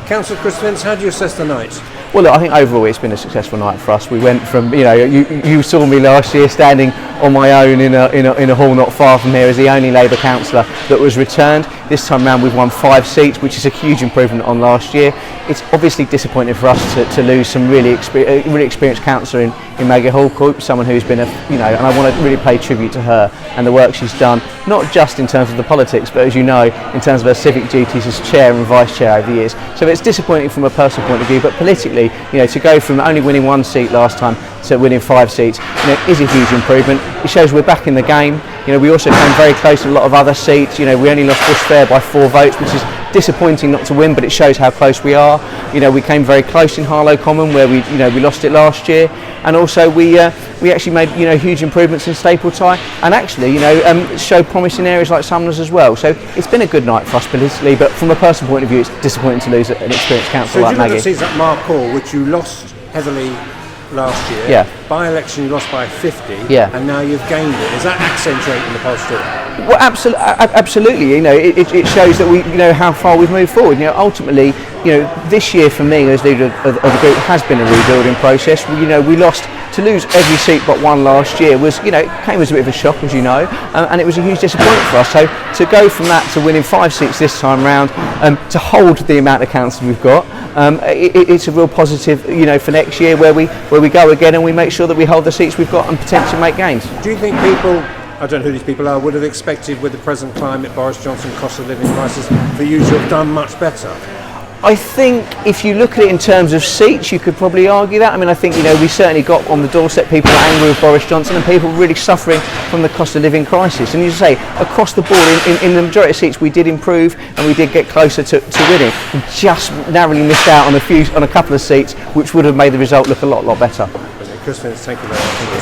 Councillor Chris Vince, how do you assess the night? Well, look, I think overall it's been a successful night for us. We went from, you saw me last year standing on my own in a hall not far from here as the only Labour councillor that was returned. This time round we've won 5 seats, which is a huge improvement on last year. It's obviously disappointing for us to lose some really experienced councillor in Maggie Hallcourt, someone who's been and I want to really pay tribute to her and the work she's done, not just in terms of the politics, but as you know, in terms of her civic duties as chair and vice chair over the years. So it's disappointing from a personal point of view, but politically, to go from only winning 1 seat last time to winning 5 seats, is a huge improvement. It shows we're back in the game. We also came very close to a lot of other seats. We only lost Bush Fair by 4 votes, which is disappointing not to win, but it shows how close we are. We came very close in Harlow Common, where we lost it last year, and also we actually made huge improvements in Staplety, and actually showed promise in areas like Sumners as well. So it's been a good night for us politically, but from a personal point of view, it's disappointing to lose an experienced councillor like Maggie. So do you look at seats like Mark Hall, which you lost heavily last year? Yeah. By election you lost by 50, yeah, and now you've gained it. Is that accentuating the poll? Well, absolutely. It shows that we, how far we've moved forward. Ultimately, this year for me as leader of the group has been a rebuilding process. We lost. To lose every seat but 1 last year was, came as a bit of a shock, as and it was a huge disappointment for us. So to go from that to winning 5 seats this time round, to hold the amount of councillors we've got, it's a real positive, for next year where we go again and we make sure that we hold the seats we've got and potentially make gains. Do you think people, I don't know who these people are, would have expected with the present climate, Boris Johnson, cost of living crisis, for you to have done much better? I think if you look at it in terms of seats, you could probably argue that. I think we certainly got on the doorstep people angry with Boris Johnson and people really suffering from the cost of living crisis. And you say across the board, in the majority of seats, we did improve and we did get closer to winning. We just narrowly missed out on a couple of seats, which would have made the result look a lot better. Chris Vince, thank you very much.